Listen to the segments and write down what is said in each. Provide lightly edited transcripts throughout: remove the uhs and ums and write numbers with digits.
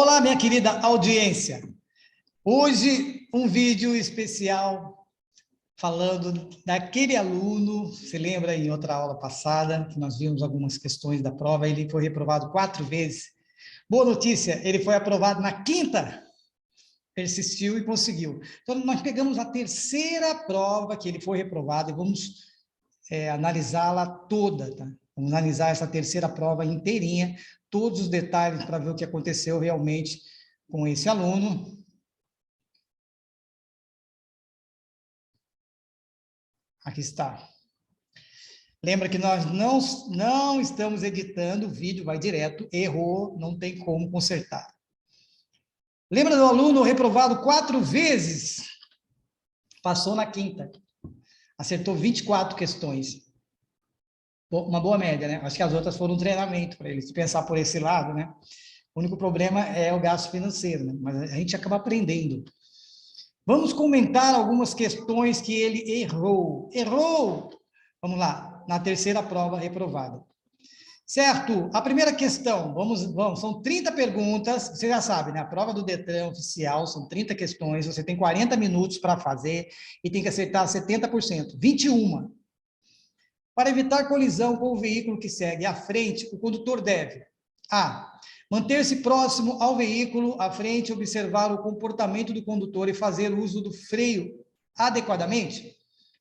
Olá, minha querida audiência. Hoje, um vídeo especial falando daquele aluno, se lembra em outra aula passada, que nós vimos algumas questões da prova, ele foi reprovado 4 vezes. Boa notícia, ele foi aprovado na 5ª, persistiu e conseguiu. Então, nós pegamos a 3ª prova que ele foi reprovado e vamos analisá-la toda, tá? Vamos analisar essa 3ª prova inteirinha, todos os detalhes para ver o que aconteceu realmente com esse aluno. Aqui está. Lembra que nós não estamos editando, o vídeo vai direto, errou, não tem como consertar. Lembra do aluno reprovado 4 vezes? Passou na 5ª. Acertou 24 questões. Uma boa média, né? Acho que as outras foram um treinamento para ele, se pensar por esse lado, né? O único problema é o gasto financeiro, né? Mas a gente acaba aprendendo. Vamos comentar algumas questões que ele errou. Errou! Vamos lá, na 3ª prova reprovada. Certo, a primeira questão, vamos, são 30 perguntas, você já sabe, né? A prova do Detran oficial são 30 questões, você tem 40 minutos para fazer e tem que acertar 70%, 21. Para evitar colisão com o veículo que segue à frente, o condutor deve: A. Manter-se próximo ao veículo à frente, observar o comportamento do condutor e fazer uso do freio adequadamente.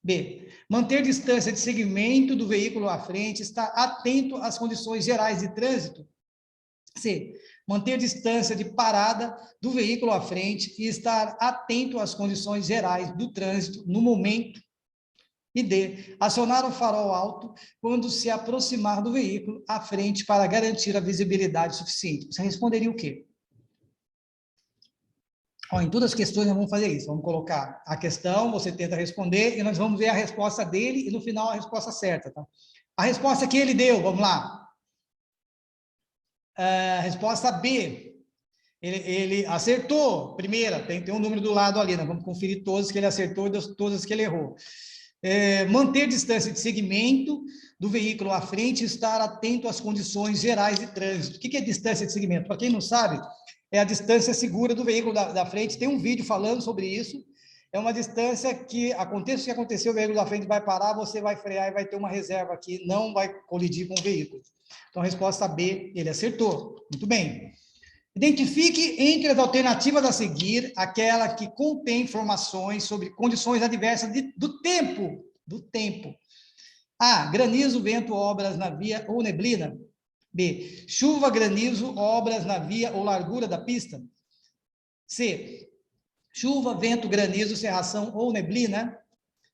B. Manter distância de segmento do veículo à frente, estar atento às condições gerais de trânsito. C. Manter distância de parada do veículo à frente e estar atento às condições gerais do trânsito no momento. E D. Acionar o farol alto quando se aproximar do veículo à frente para garantir a visibilidade suficiente. Você responderia o quê? Em todas as questões nós vamos fazer isso. Vamos colocar a questão, você tenta responder e nós vamos ver a resposta dele e no final a resposta certa. Tá? A resposta que ele deu, vamos lá. Resposta B. Ele acertou, primeira, tem um número do lado ali, nós vamos conferir todos que ele acertou e todas que ele errou. Manter distância de segmento do veículo à frente e estar atento às condições gerais de trânsito. O que é distância de segmento? Para quem não sabe, é a distância segura do veículo da frente. Tem um vídeo falando sobre isso. É uma distância que, aconteça o que acontecer, o veículo da frente vai parar, você vai frear e vai ter uma reserva aqui, não vai colidir com o veículo. Então, a resposta B, ele acertou. Muito bem. Identifique entre as alternativas a seguir aquela que contém informações sobre condições adversas do tempo. A. Granizo, vento, obras na via ou neblina. B. Chuva, granizo, obras na via ou largura da pista. C. Chuva, vento, granizo, cerração ou neblina.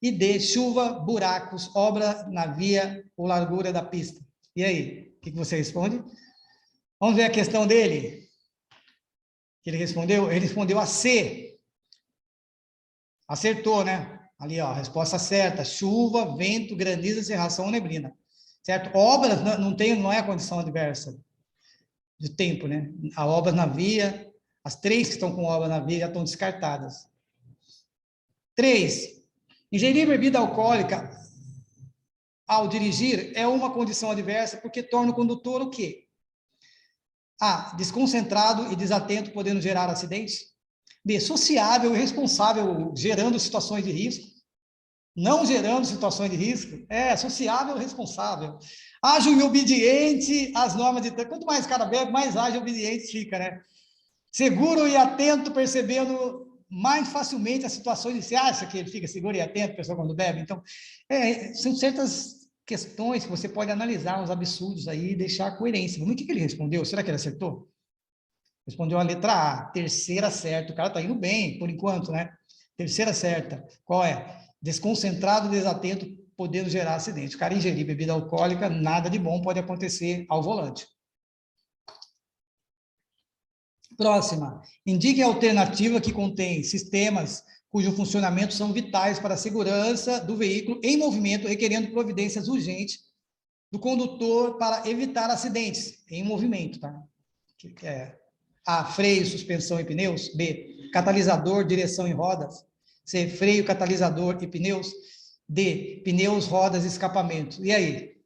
E D. Chuva, buracos, obra na via ou largura da pista. E aí, o que você responde? Vamos ver a questão dele. Ele respondeu a C. Acertou, né? Ali, ó, a resposta certa. Chuva, vento, granizo, cerração ou neblina. Certo? Obras não é a condição adversa do tempo, né? A obra na via, as 3 que estão com obra na via já estão descartadas. 3. Ingerir bebida alcoólica ao dirigir é uma condição adversa porque torna o condutor o quê? A. Desconcentrado e desatento, podendo gerar acidentes. B. Sociável e responsável, gerando situações de risco. Não gerando situações de risco. Sociável e responsável. Ágil e obediente às normas de trânsito. Quanto mais cara bebe, mais ágil e obediente fica, né? Seguro e atento, percebendo mais facilmente as situações. Você acha que ele fica seguro e atento, pessoal, quando bebe? Então, são certas questões que você pode analisar, uns absurdos aí, e deixar coerência. Vamos ver o que ele respondeu? Será que ele acertou? Respondeu a letra A, 3ª certa. O cara está indo bem, por enquanto, né? 3ª certa. Qual é? Desconcentrado, desatento, podendo gerar acidente. O cara ingerir bebida alcoólica, nada de bom pode acontecer ao volante. Próxima. Indique a alternativa que contém sistemas cujo funcionamento são vitais para a segurança do veículo em movimento, requerendo providências urgentes do condutor para evitar acidentes em movimento, tá? A. Freio, suspensão e pneus. B. Catalisador, direção e rodas. C. Freio, catalisador e pneus. D. Pneus, rodas e escapamento. E aí?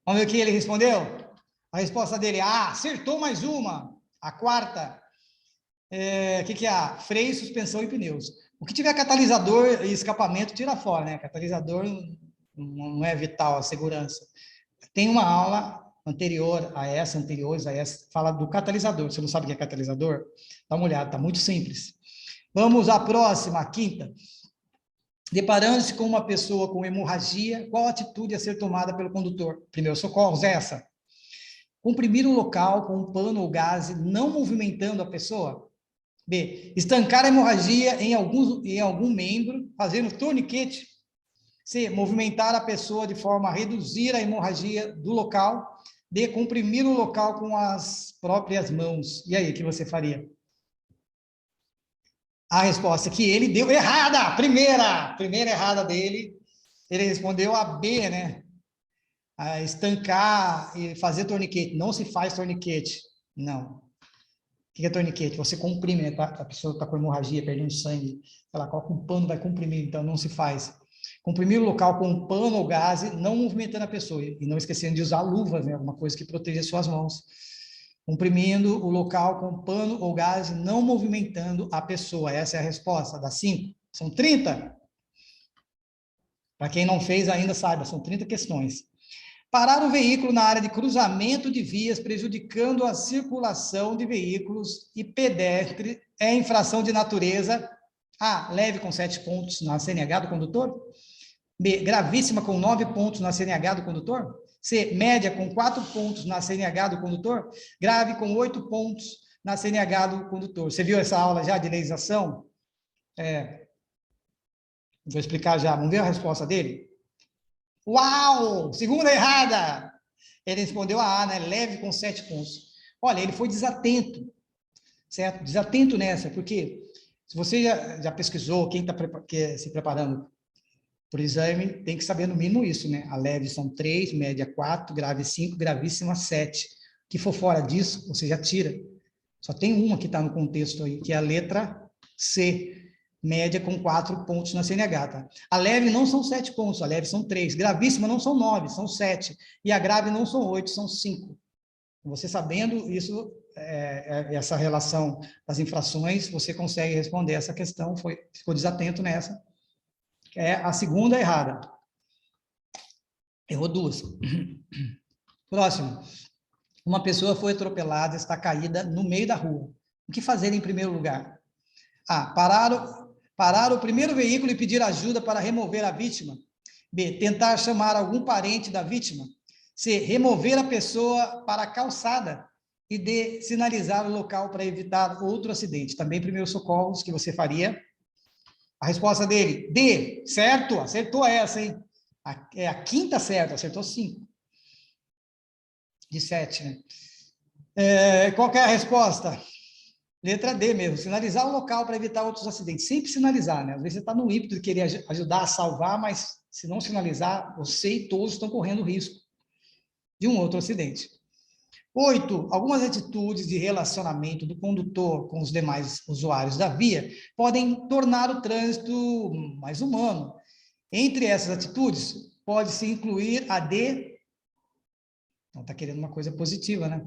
Vamos ver o que ele respondeu? A resposta dele é A. Acertou mais uma. A 4ª. O que é A? Freio, suspensão e pneus. O que tiver catalisador e escapamento, tira fora, né? Catalisador não é vital a segurança. Tem uma aula anteriores a essa, fala do catalisador. Você não sabe o que é catalisador? Dá uma olhada, tá muito simples. Vamos à próxima, a quinta. Deparando-se com uma pessoa com hemorragia, qual atitude a ser tomada pelo condutor? Primeiro socorros, essa. Comprimir um local com um pano ou gaze, não movimentando a pessoa. B. Estancar a hemorragia em algum membro, fazendo torniquete. C. Movimentar a pessoa de forma a reduzir a hemorragia do local. D. Comprimir o local com as próprias mãos. E aí, o que você faria? A resposta que ele deu errada, primeira errada dele, ele respondeu a B, né? A estancar e fazer torniquete. Não se faz torniquete, não. O que é torniquete? Você comprime, né? A pessoa está com hemorragia, perdendo sangue, ela coloca um pano, vai comprimir, então não se faz. Comprimir o local com um pano ou gaze, não movimentando a pessoa, e não esquecendo de usar luvas, né? Alguma coisa que proteja suas mãos. Comprimindo o local com pano ou gaze, não movimentando a pessoa. Essa é a resposta, das 5. São 30. Para quem não fez ainda, saiba, são 30 questões. Parar o veículo na área de cruzamento de vias, prejudicando a circulação de veículos e pedestres, é infração de natureza. A. Leve com 7 pontos na CNH do condutor. B. Gravíssima com 9 pontos na CNH do condutor. C. Média com 4 pontos na CNH do condutor. Grave com 8 pontos na CNH do condutor. Você viu essa aula já de legislação? Vou explicar já. Vamos ver a resposta dele? Uau! Segunda errada! Ele respondeu a A, né? Leve com 7 pontos. Olha, ele foi desatento, certo? Desatento nessa, porque se você já pesquisou, quem está se preparando por exame, tem que saber no mínimo isso, né? A leve são 3, média 4, grave 5, gravíssima 7. O que for fora disso, você já tira. Só tem uma que está no contexto aí, que é a letra C. Média com 4 pontos na CNH, tá? A leve não são 7 pontos, a leve são 3. Gravíssima não são 9, são 7. E a grave não são 8, são 5. Você sabendo isso, essa relação das infrações, você consegue responder essa questão, ficou desatento nessa. É a segunda errada. Errou 2. Próximo. Uma pessoa foi atropelada, está caída no meio da rua. O que fazer em primeiro lugar? A. Parar o primeiro veículo e pedir ajuda para remover a vítima. B. Tentar chamar algum parente da vítima. C. Remover a pessoa para a calçada. E D. Sinalizar o local para evitar outro acidente. Também primeiros socorros que você faria. A resposta dele, D. Certo? Acertou essa, hein? É a quinta certa, acertou 5. De 7, né? Qual que é a resposta? Letra D mesmo, sinalizar o local para evitar outros acidentes. Sempre sinalizar, né? Às vezes você está no ímpeto de querer ajudar a salvar, mas se não sinalizar, você e todos estão correndo risco de um outro acidente. 8. Algumas atitudes de relacionamento do condutor com os demais usuários da via podem tornar o trânsito mais humano. Entre essas atitudes, pode-se incluir a D. Então, está querendo uma coisa positiva, né?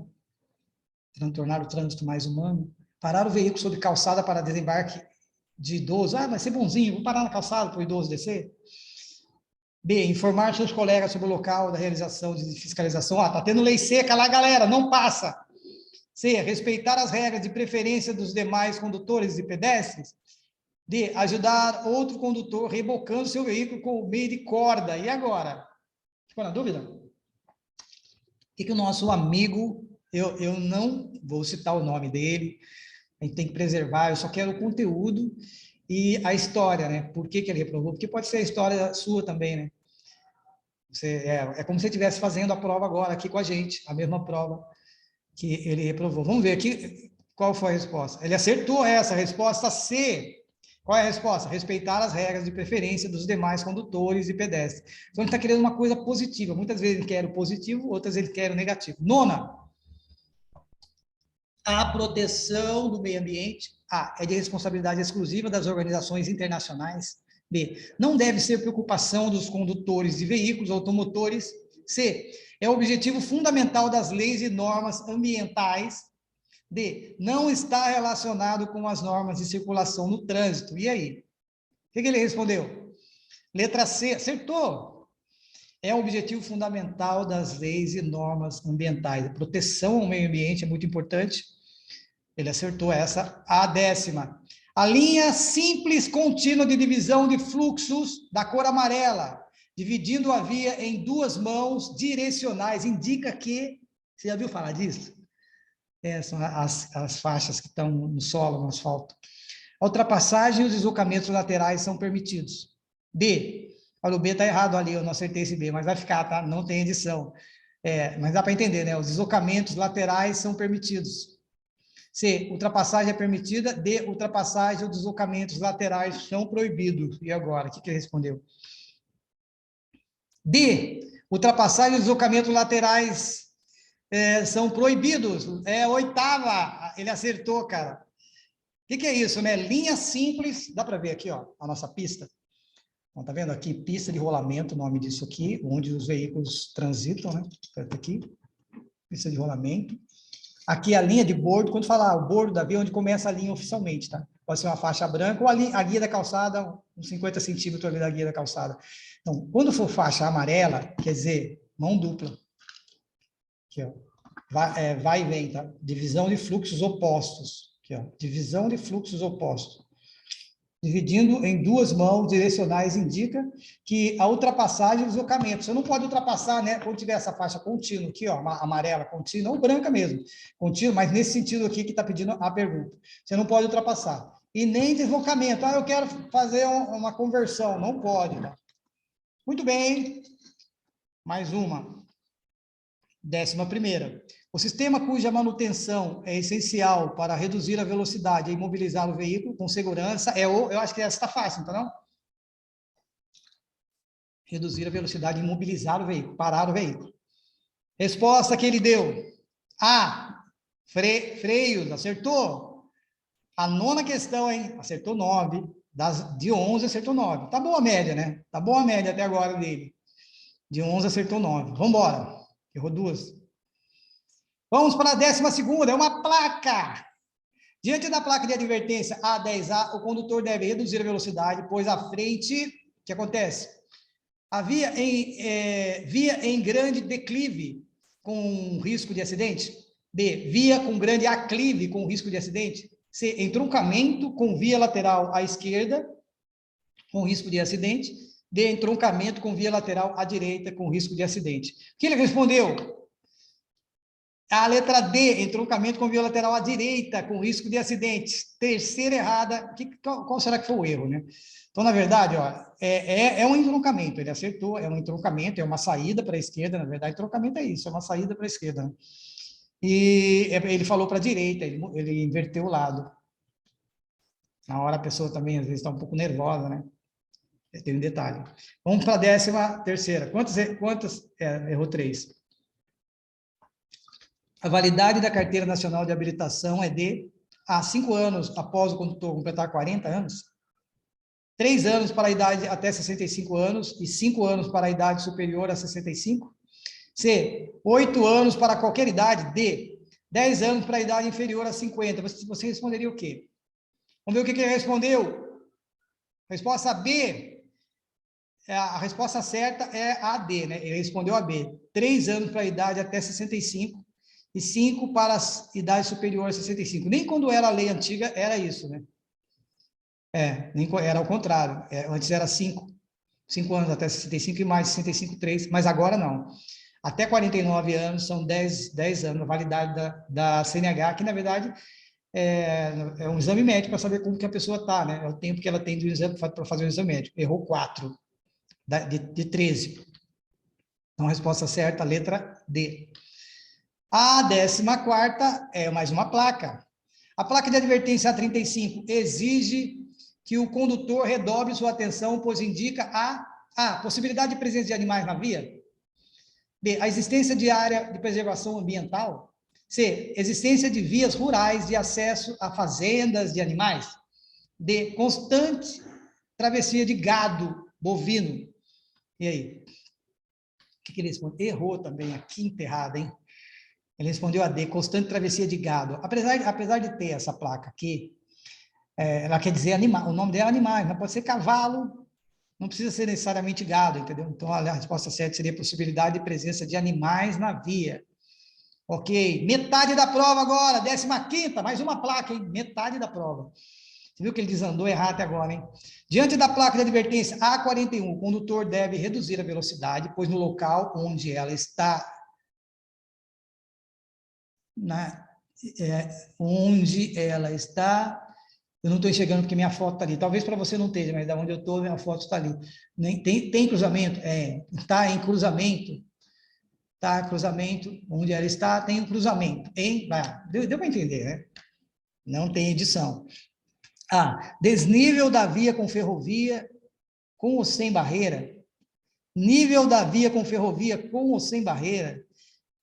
Tornar o trânsito mais humano. Parar o veículo sobre calçada para desembarque de idoso. Ah, vai ser bonzinho, vou parar na calçada para o idoso descer. B, informar seus colegas sobre o local da realização de fiscalização. Ah, tá tendo lei seca lá, galera, não passa. C, respeitar as regras de preferência dos demais condutores e pedestres. D, ajudar outro condutor rebocando seu veículo com o meio de corda. E agora? Ficou na dúvida? O que o nosso amigo, eu não vou citar o nome dele, a gente tem que preservar, eu só quero o conteúdo e a história, né? Por que ele reprovou? Porque pode ser a história sua também, né? É como se você estivesse fazendo a prova agora aqui com a gente, a mesma prova que ele reprovou. Vamos ver aqui qual foi a resposta. Ele acertou essa, resposta C. Qual é a resposta? Respeitar as regras de preferência dos demais condutores e pedestres. Então, ele está querendo uma coisa positiva. Muitas vezes ele quer o positivo, outras ele quer o negativo. 9. A proteção do meio ambiente. A. É de responsabilidade exclusiva das organizações internacionais. B. Não deve ser preocupação dos condutores de veículos automotores. C. É o objetivo fundamental das leis e normas ambientais. D, não está relacionado com as normas de circulação no trânsito. E aí? O que ele respondeu? Letra C, acertou. É o objetivo fundamental das leis e normas ambientais. A proteção ao meio ambiente é muito importante. Ele acertou essa. A 10ª. A linha simples contínua de divisão de fluxos da cor amarela, dividindo a via em duas mãos direcionais, indica que... Você já viu falar disso? São as faixas que estão no solo, no asfalto. A ultrapassagem e os deslocamentos laterais são permitidos. B. Olha, o B está errado ali, eu não acertei esse B, mas vai ficar, tá? Não tem edição. Mas dá para entender, né? Os deslocamentos laterais são permitidos. C. Ultrapassagem é permitida. D. Ultrapassagem ou deslocamentos laterais são proibidos. E agora? O que ele respondeu? D. Ultrapassagem e deslocamentos laterais são proibidos. É a 8ª. Ele acertou, cara. O que é isso, né? Linha simples. Dá para ver aqui, ó, a nossa pista. Então, tá vendo aqui? Pista de rolamento, o nome disso aqui, onde os veículos transitam, né? Aqui. Pista de rolamento. Aqui a linha de bordo, quando falar o bordo da via, onde começa a linha oficialmente, tá? Pode ser uma faixa branca ou a guia da calçada, uns 50 centímetros ali da guia da calçada. Então, quando for faixa amarela, quer dizer, mão dupla. Aqui, ó. Vai e vem, tá? Divisão de fluxos opostos. Aqui, ó. Divisão de fluxos opostos. Dividindo em duas mãos direcionais indica que a ultrapassagem e o deslocamento. Você não pode ultrapassar, né? Quando tiver essa faixa contínua aqui, ó, amarela, contínua, ou branca mesmo, contínua, mas nesse sentido aqui que está pedindo a pergunta. Você não pode ultrapassar. E nem deslocamento. Ah, eu quero fazer uma conversão. Não pode, tá? Muito bem. Mais uma. 11ª. O sistema cuja manutenção é essencial para reduzir a velocidade e imobilizar o veículo com segurança eu acho que essa está fácil, então não? Reduzir a velocidade e imobilizar o veículo, parar o veículo. Resposta que ele deu. A, freios, acertou. A 9ª questão, hein? Acertou 9. De 11, acertou 9. Tá boa a média, né? Tá boa a média até agora dele. De 11, acertou 9. Vamos embora. Errou 2. Vamos para a 12ª, é uma placa. Diante da placa de advertência A10A, o condutor deve reduzir a velocidade, pois à frente, o que acontece? A via em grande declive, com risco de acidente. B, via com grande aclive, com risco de acidente. C, entroncamento com via lateral à esquerda, com risco de acidente. D, entroncamento com via lateral à direita, com risco de acidente. O que ele respondeu? A letra D, entroncamento com via lateral à direita, com risco de acidente. Terceira errada. Qual será que foi o erro, né? Então, na verdade, ó, é um entroncamento. Ele acertou, é um entroncamento, é uma saída para a esquerda. Na verdade, entroncamento é isso, é uma saída para a esquerda. Né? E ele falou para a direita, ele inverteu o lado. Na hora a pessoa também, às vezes, está um pouco nervosa, né? Tem um detalhe. Vamos para a 13ª. Quantas? Errou 3. A validade da Carteira Nacional de Habilitação é de 5 anos após o condutor completar 40 anos, 3 anos para a idade até 65 anos e 5 anos para a idade superior a 65. C, 8 anos para qualquer idade. D, 10 anos para a idade inferior a 50. Você responderia o quê? Vamos ver o que ele respondeu. Resposta B. A resposta certa é a D, né? Ele respondeu a B. 3 anos para a idade até 65 e 5 para a idade superior a 65. Nem quando era a lei antiga era isso, né? Era ao contrário. Antes era 5 anos até 65 e mais 65, 3, mas agora não. Até 49 anos são 10 anos, a validade da CNH, que na verdade é um exame médico para saber como que a pessoa está, né? É o tempo que ela tem do exame para fazer o exame médico. Errou 4 de 13. Então, a resposta certa, a letra D. A 14ª é mais uma placa. A placa de advertência A35 exige que o condutor redobre sua atenção, pois indica a possibilidade de presença de animais na via. B, a existência de área de preservação ambiental. C, existência de vias rurais de acesso a fazendas de animais. D, constante travessia de gado bovino. E aí? O que ele respondeu? Errou também, a 5ª errada, hein? Ele respondeu a D, constante travessia de gado. Apesar de ter essa placa aqui, ela quer dizer animal, o nome dela é animais, mas pode ser cavalo, não precisa ser necessariamente gado, entendeu? Então, a resposta certa seria a possibilidade de presença de animais na via. Ok, metade da prova agora, 15ª, mais uma placa, hein? Metade da prova. Você viu que ele desandou errado até agora, hein? Diante da placa de advertência A41, o condutor deve reduzir a velocidade, pois no local onde ela está, eu não estou enxergando porque minha foto está ali. Talvez para você não esteja, mas da onde eu estou, minha foto está ali. Tem cruzamento? Está em cruzamento. Tá, cruzamento, onde ela está, tem um cruzamento. Deu para entender, né? Não tem edição. Desnível da via com ferrovia, com ou sem barreira. Nível da via com ferrovia, com ou sem barreira.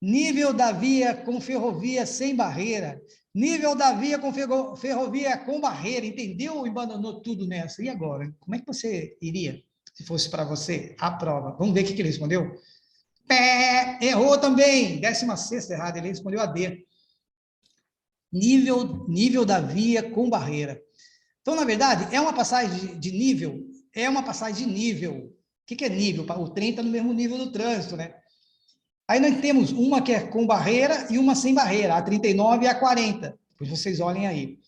Nível da via com ferrovia sem barreira. Nível da via com ferrovia com barreira. Entendeu ou abandonou tudo nessa? E agora? Como é que você iria, se fosse para você, a prova? Vamos ver o que ele respondeu? Errou também. 16ª errado, ele respondeu a D. Nível da via com barreira. Então, na verdade, é uma passagem de nível, é uma passagem de nível. O que é nível? O trem está no mesmo nível do trânsito, né? Aí nós temos uma que é com barreira e uma sem barreira, a 39 e a 40. Depois vocês olhem aí.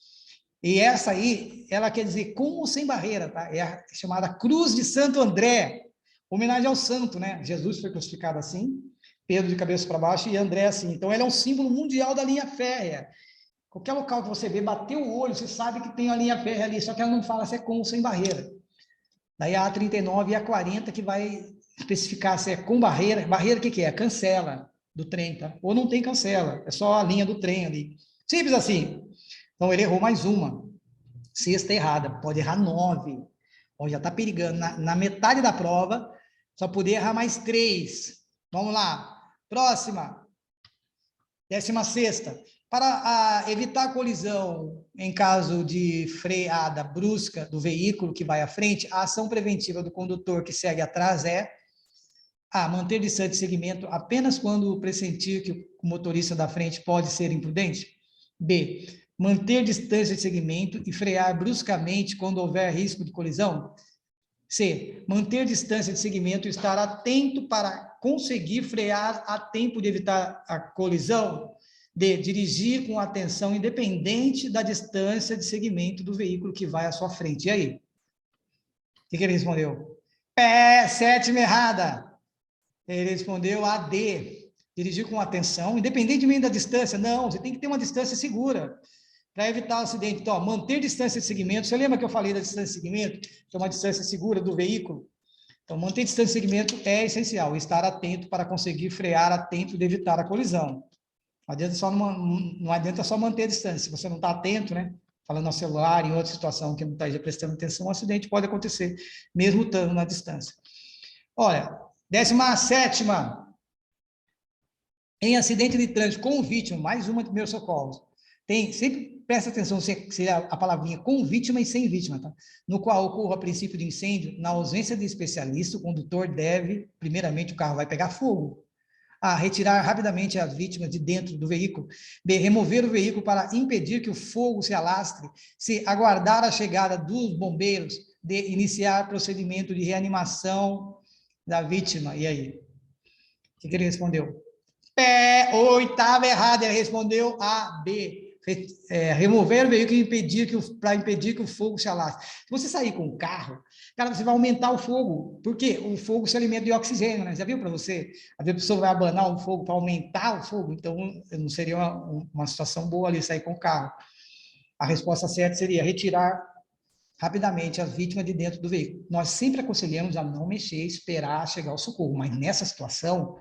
E essa aí, ela quer dizer com ou sem barreira, tá? É a chamada Cruz de Santo André, homenagem ao santo, né? Jesus foi crucificado assim, Pedro de cabeça para baixo e André assim. Então, ela é um símbolo mundial da linha férrea. Qualquer local que você vê, bateu o olho, você sabe que tem a linha férrea ali, só que ela não fala se é com ou sem barreira. Daí a 39 e a 40 que vai especificar se é com barreira. Barreira, o que é? Cancela do trem, tá? Ou não tem cancela, é só a linha do trem ali. Simples assim. Então, ele errou mais uma. 6ª errada, pode errar 9. Ó, já está perigando. Na metade da prova, só poder errar mais 3. Vamos lá. Próxima. 16ª. Para evitar a colisão em caso de freada brusca do veículo que vai à frente, a ação preventiva do condutor que segue atrás é manter distância de segmento apenas quando pressentir que o motorista da frente pode ser imprudente. B, manter distância de segmento e frear bruscamente quando houver risco de colisão. C, manter distância de segmento e estar atento para conseguir frear a tempo de evitar a colisão. D, dirigir com atenção independente da distância de segmento do veículo que vai à sua frente. E aí? O que ele respondeu? 7ª errada. Ele respondeu a D, dirigir com atenção, independentemente da distância. Não, você tem que ter uma distância segura para evitar o acidente. Então, manter distância de segmento. Você lembra que eu falei da distância de segmento? Que é uma distância segura do veículo? Então, manter distância de segmento é essencial. Estar atento para conseguir frear a tempo de evitar a colisão. Não adianta só manter a distância. Se você não está atento, né? Falando no celular, em outra situação que não está prestando atenção, um acidente pode acontecer, mesmo estando na distância. Olha, 17ª. Em acidente de trânsito com vítima, mais uma de primeiros socorros. Sempre presta atenção se a palavrinha com vítima e sem vítima, tá? No qual ocorra a princípio de incêndio, na ausência de especialista, o condutor deve, primeiramente, o carro vai pegar fogo. A, retirar rapidamente as vítimas de dentro do veículo. B, remover o veículo para impedir que o fogo se alastre. C, aguardar a chegada dos bombeiros. D, iniciar procedimento de reanimação da vítima. E aí? O que ele respondeu? 8ª errada, ele respondeu A, B. Remover o veículo para impedir que o fogo se alastre. Se você sair com o carro, cara, você vai aumentar o fogo. Por quê? O fogo se alimenta de oxigênio, né? Já viu para você? Às vezes a pessoa vai abanar o fogo para aumentar o fogo, então não seria uma situação boa ali sair com o carro. A resposta certa seria retirar rapidamente as vítimas de dentro do veículo. Nós sempre aconselhamos a não mexer, esperar chegar o socorro, mas nessa situação,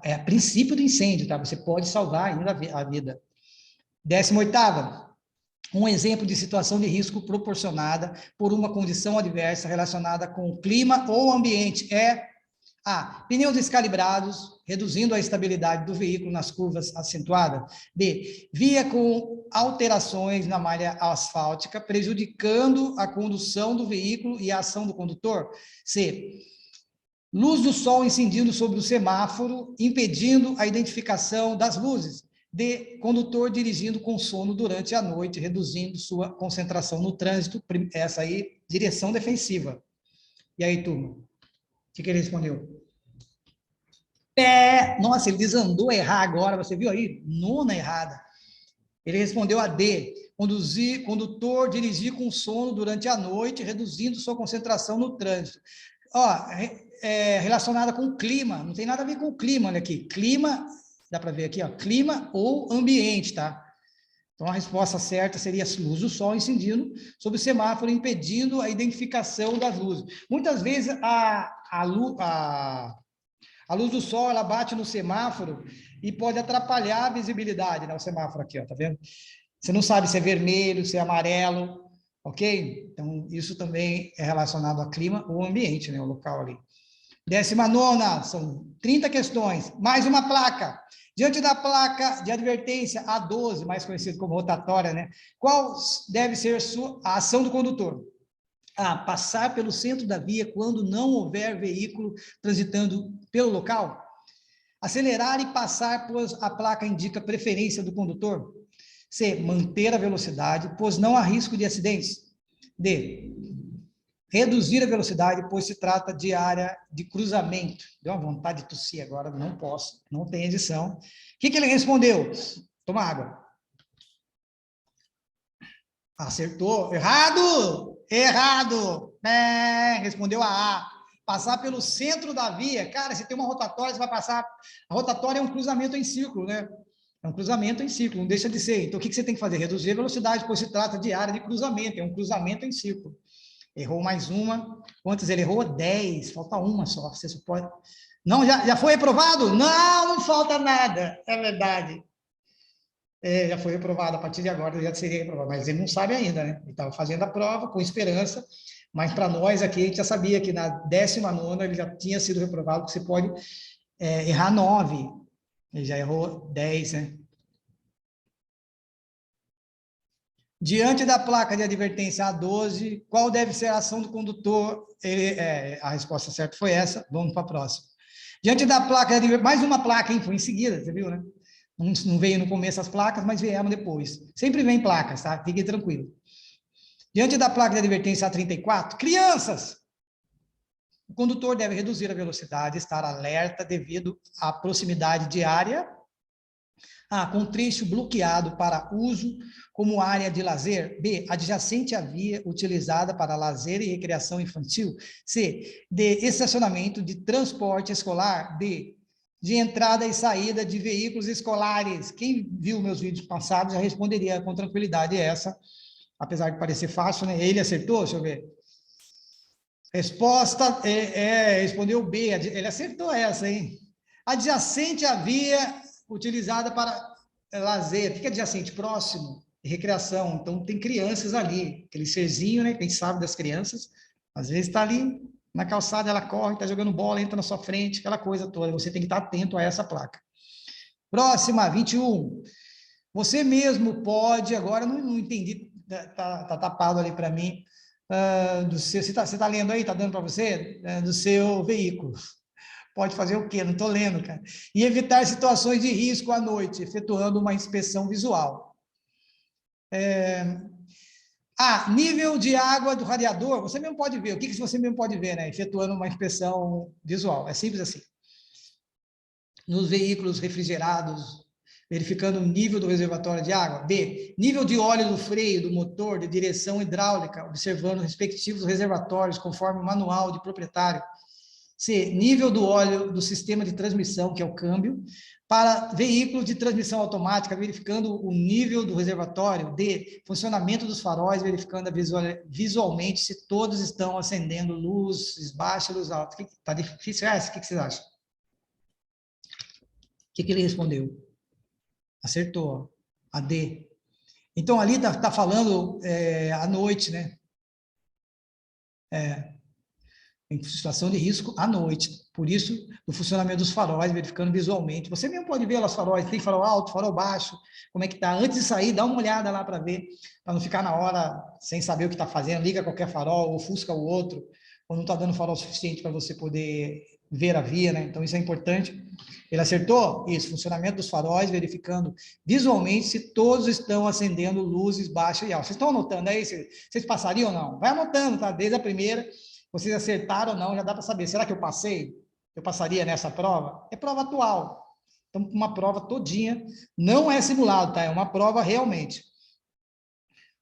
é a princípio do incêndio, tá? Você pode salvar ainda a vida. 18ª, um exemplo de situação de risco proporcionada por uma condição adversa relacionada com o clima ou ambiente é A, pneus descalibrados, reduzindo a estabilidade do veículo nas curvas acentuadas. B, via com alterações na malha asfáltica, prejudicando a condução do veículo e a ação do condutor. C, Luz do sol incidindo sobre o semáforo, impedindo a identificação das luzes. D, condutor dirigindo com sono durante a noite, reduzindo sua concentração no trânsito. Essa aí, direção defensiva. E aí, turma? O que ele respondeu? Nossa, ele desandou a errar agora, você viu aí? Nona errada. Ele respondeu a D, condutor dirigir com sono durante a noite, reduzindo sua concentração no trânsito. Ó, relacionada com o clima, não tem nada a ver com o clima, olha aqui. Clima, dá para ver aqui, ó, clima ou ambiente, tá? Então, a resposta certa seria luz do sol incidindo sobre o semáforo, impedindo a identificação das luzes. Muitas vezes, a luz do sol, ela bate no semáforo e pode atrapalhar a visibilidade, né? O semáforo aqui, ó, tá vendo? Você não sabe se é vermelho, se é amarelo, ok? Então, isso também é relacionado a clima ou ambiente, né? O local ali. 19ª, são 30 questões, mais uma placa. Diante da placa de advertência A12, mais conhecido como rotatória, né? Qual deve ser a ação do condutor? A, passar pelo centro da via quando não houver veículo transitando pelo local. Acelerar e passar, pois a placa indica preferência do condutor. C, manter a velocidade, pois não há risco de acidentes. D, reduzir a velocidade, pois se trata de área de cruzamento. Deu uma vontade de tossir agora, não posso, não tem edição. O que ele respondeu? Toma água. Acertou. Errado! Errado! Respondeu a A. Passar pelo centro da via. Cara, se tem uma rotatória, você vai passar... A rotatória é um cruzamento em círculo, né? É um cruzamento em círculo, não deixa de ser. Então, o que você tem que fazer? Reduzir a velocidade, pois se trata de área de cruzamento. É um cruzamento em círculo. Errou mais uma. Quantas ele errou? 10. Falta uma só. Você só pode... Não, já foi aprovado? Não, não falta nada. É verdade. Já foi aprovado. A partir de agora já seria aprovado. Mas ele não sabe ainda, né? Ele estava fazendo a prova com esperança. Mas para nós aqui, a gente já sabia que na 19ª ele já tinha sido reprovado, que você pode errar 9. Ele já errou 10, né? Diante da placa de advertência A12, qual deve ser a ação do condutor? A resposta certa foi essa. Vamos para a próxima. Diante da placa de advertência, mais uma placa, hein? Foi em seguida, você viu, né? Não veio no começo as placas, mas vieram depois. Sempre vem placas, tá? Fique tranquilo. Diante da placa de advertência A34, crianças! O condutor deve reduzir a velocidade, estar alerta devido à proximidade de área. A, com trecho bloqueado para uso como área de lazer. B, adjacente à via utilizada para lazer e recreação infantil. C, de estacionamento de transporte escolar. D, de entrada e saída de veículos escolares. Quem viu meus vídeos passados já responderia com tranquilidade essa, apesar de parecer fácil, né? Ele acertou? Deixa eu ver. Resposta respondeu B, ele acertou essa, hein? Adjacente à via utilizada para lazer. O que é adjacente? Próximo, recreação. Então, tem crianças ali, aquele serzinho, né? Quem sabe das crianças, às vezes está ali na calçada, ela corre, está jogando bola, entra na sua frente, aquela coisa toda. Você tem que estar atento a essa placa. Próxima, 21. Você mesmo pode, agora não entendi, tá tapado ali para mim, você está lendo aí? Está dando para você? Do seu veículo. Pode fazer o quê? Não estou lendo, cara. E evitar situações de risco à noite, efetuando uma inspeção visual. Nível de água do radiador, você mesmo pode ver. O que você mesmo pode ver, né? Efetuando uma inspeção visual. É simples assim. Nos veículos refrigerados, verificando o nível do reservatório de água. B, nível de óleo do freio, do motor, de direção hidráulica, observando os respectivos reservatórios, conforme o manual de proprietário. C, nível do óleo do sistema de transmissão, que é o câmbio, para veículos de transmissão automática, verificando o nível do reservatório. D, funcionamento dos faróis, verificando visualmente se todos estão acendendo luzes baixas, luz alta. Está difícil essa? O que vocês acham? O que ele respondeu? Acertou. A D. Então, ali está falando à noite, né? Em situação de risco à noite. Por isso, o funcionamento dos faróis, verificando visualmente. Você mesmo pode ver lá os faróis, tem farol alto, farol baixo, como é que está. Antes de sair, dá uma olhada lá para ver, para não ficar na hora sem saber o que está fazendo, liga qualquer farol, ofusca o outro, ou não está dando farol suficiente para você poder ver a via, né? Então, isso é importante. Ele acertou? Isso, funcionamento dos faróis, verificando visualmente se todos estão acendendo luzes baixa e alta. Vocês estão anotando aí? Vocês passariam ou não? Vai anotando, tá? Desde a primeira, vocês acertaram ou não, já dá para saber. Será que eu passei? Eu passaria nessa prova? É prova atual. Então, uma prova todinha, não é simulado, tá? É uma prova realmente.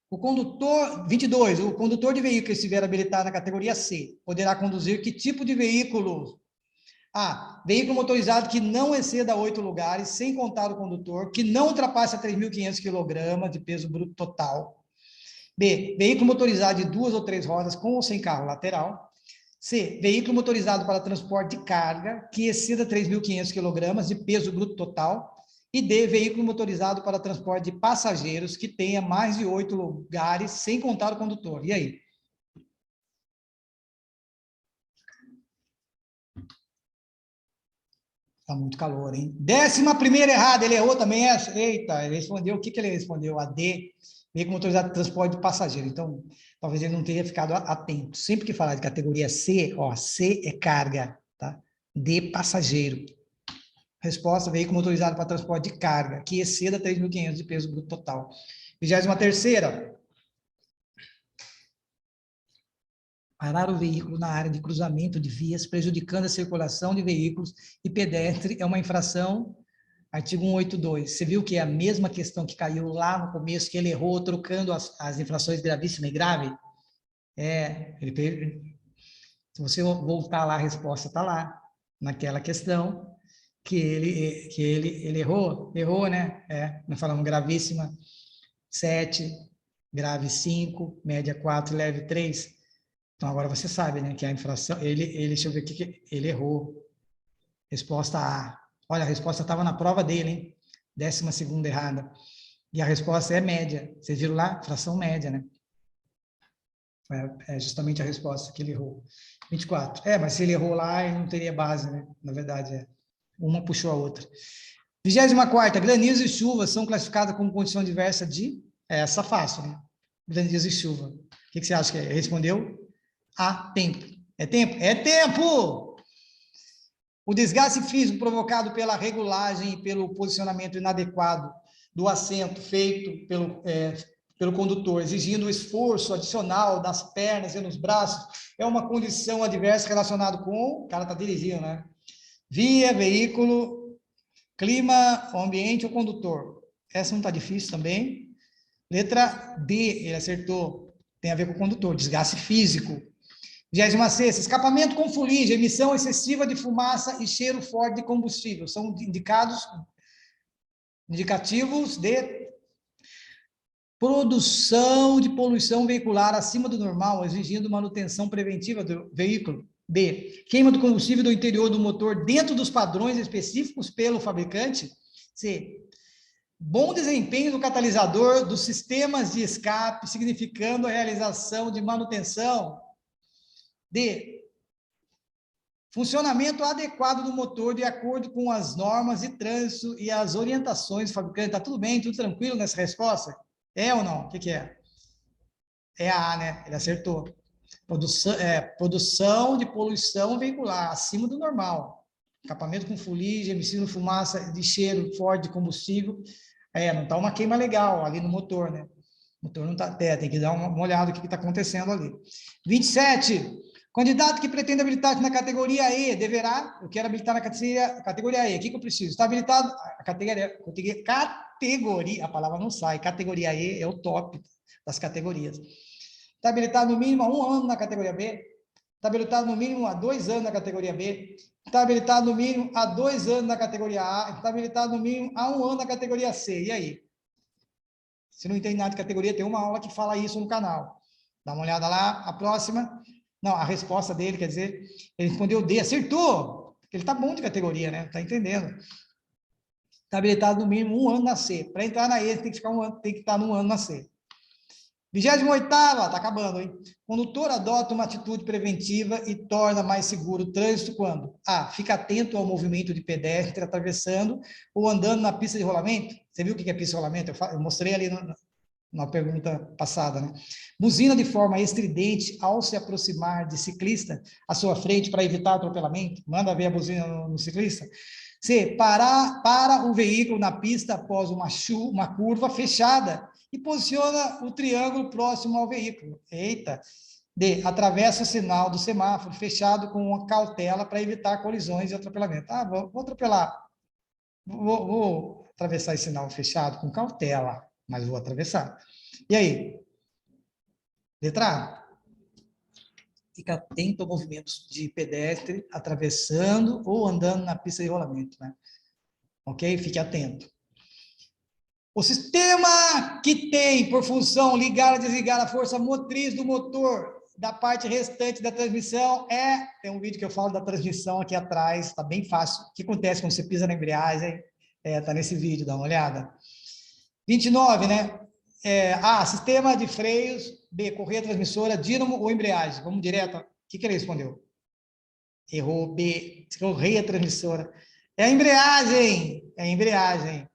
O condutor, 22, o condutor de veículo que estiver habilitado na categoria C, poderá conduzir que tipo de veículo? A, veículo motorizado que não exceda 8 lugares, sem contar o condutor, que não ultrapasse 3.500 kg de peso bruto total. B, veículo motorizado de 2 ou 3 rodas com ou sem carro lateral. C, veículo motorizado para transporte de carga que exceda 3.500 kg de peso bruto total. E D, veículo motorizado para transporte de passageiros que tenha mais de 8 lugares, sem contar o condutor. E aí? Tá muito calor, hein? 11ª errada, ele errou também essa? Eita, ele respondeu, o que ele respondeu? A D, veículo motorizado de transporte de passageiro. Então, talvez ele não tenha ficado atento. Sempre que falar de categoria C, ó, C é carga, tá? D, passageiro. Resposta, veículo motorizado para transporte de carga, que exceda 3.500 de peso bruto total. 23ª. Parar o veículo na área de cruzamento de vias, prejudicando a circulação de veículos e pedestre, é uma infração, artigo 182. Você viu que é a mesma questão que caiu lá no começo, que ele errou trocando as infrações gravíssima e grave? Se você voltar lá, a resposta está lá, naquela questão, que ele errou, né? Nós falamos gravíssima 7, grave 5, média 4, leve 3. Então, agora você sabe, né, que a infração, deixa eu ver o que ele errou. Resposta A. Olha, a resposta estava na prova dele, hein? 12ª errada. E a resposta é média. Vocês viram lá? Fração média, né? É justamente a resposta que ele errou. 24. Mas se ele errou lá, ele não teria base, né? Na verdade, uma puxou a outra. 24ª, granizo e chuva são classificadas como condição diversa de... Essa fácil, né? Granizo e chuva. O que você acha que é? Ele respondeu? A, tempo. É tempo? É tempo! O desgaste físico provocado pela regulagem e pelo posicionamento inadequado do assento feito pelo condutor, exigindo um esforço adicional das pernas e nos braços, é uma condição adversa relacionada com... O cara está dirigindo, né? Via, veículo, clima, ambiente ou condutor. Essa não está difícil também. Letra D, ele acertou. Tem a ver com o condutor, desgaste físico. 26ª, escapamento com fuligem, emissão excessiva de fumaça e cheiro forte de combustível. São indicativos de produção de poluição veicular acima do normal, exigindo manutenção preventiva do veículo. B, queima do combustível do interior do motor dentro dos padrões específicos pelo fabricante. C, bom desempenho do catalisador dos sistemas de escape, significando a realização de manutenção. D, funcionamento adequado do motor de acordo com as normas de trânsito e as orientações do fabricante. Está tudo bem, tudo tranquilo nessa resposta? É ou não? O que é? É a A, né? Ele acertou. Produção de poluição veicular, acima do normal. Escapamento com fuligem, emissão de fumaça de cheiro forte de combustível. Não está uma queima legal ali no motor, né? O motor não está... tem que dar uma olhada no que está acontecendo ali. 27. Candidato que pretende habilitar na categoria E deverá... Eu quero habilitar na categoria E. O que eu preciso? Está habilitado... A categoria... A palavra não sai. Categoria E é o top das categorias. Está habilitado no mínimo há 1 ano na categoria B. Está habilitado no mínimo há 2 anos na categoria B. Está habilitado no mínimo há 2 anos na categoria A. Está habilitado no mínimo há 1 ano na categoria C. E aí? Se não entende nada de categoria, tem uma aula que fala isso no canal. Dá uma olhada lá. A próxima. Não, a resposta dele, quer dizer, ele respondeu D. Acertou! Ele está bom de categoria, né? Está entendendo. Está habilitado no mínimo 1 ano na C. Para entrar na E, tem que ficar 1 ano, tem que estar no ano na C. 28ª, está acabando, hein? Condutor adota uma atitude preventiva e torna mais seguro o trânsito quando? A, fica atento ao movimento de pedestre atravessando ou andando na pista de rolamento. Você viu o que é pista de rolamento? Eu mostrei ali na pergunta passada, né? Buzina de forma estridente ao se aproximar de ciclista à sua frente para evitar atropelamento. Manda ver a buzina no ciclista. C. Para o veículo na pista após uma curva fechada e posiciona o triângulo próximo ao veículo. Eita! D. Atravessa o sinal do semáforo fechado com uma cautela para evitar colisões e atropelamento. Ah, vou atropelar. Vou atravessar esse sinal fechado com cautela, mas vou atravessar. E aí? Letra A. Fica atento a movimentos de pedestre atravessando ou andando na pista de rolamento, né? Ok? Fique atento. O sistema que tem por função ligar e desligar a força motriz do motor da parte restante da transmissão tem um vídeo que eu falo da transmissão aqui atrás, está bem fácil. O que acontece quando você pisa na embreagem? Está nesse vídeo, dá uma olhada. 29, né? A, sistema de freios. B, correia transmissora, dínamo ou embreagem? Vamos direto. O que ele respondeu? Errou. B, correia transmissora. É a embreagem. É a embreagem.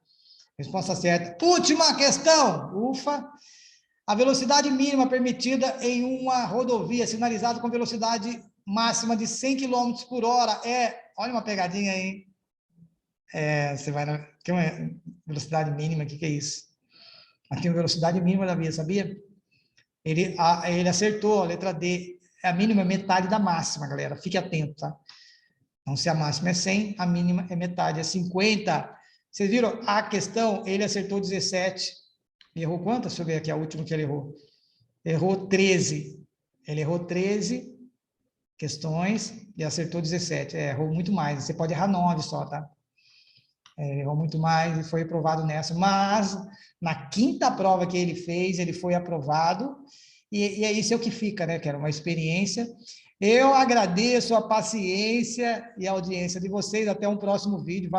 Resposta certa. Última questão. Ufa. A velocidade mínima permitida em uma rodovia sinalizada com velocidade máxima de 100 km por hora olha uma pegadinha aí. Você vai na... Tem uma velocidade mínima, o que é isso? Aqui é uma velocidade mínima da via, sabia? Ele acertou, a letra D. A mínima é metade da máxima, galera. Fique atento, tá? Então, se a máxima é 100, a mínima é metade, é 50. Vocês viram a questão? Ele acertou 17. Errou quantas? Deixa eu ver aqui a última que ele errou. Errou 13. Ele errou 13 questões e acertou 17. Errou muito mais. Você pode errar 9 só, tá? Errou muito mais e foi aprovado nessa. Mas, na quinta prova que ele fez, ele foi aprovado. E é isso que fica, né? Que era uma experiência. Eu agradeço a paciência e a audiência de vocês. Até um próximo vídeo.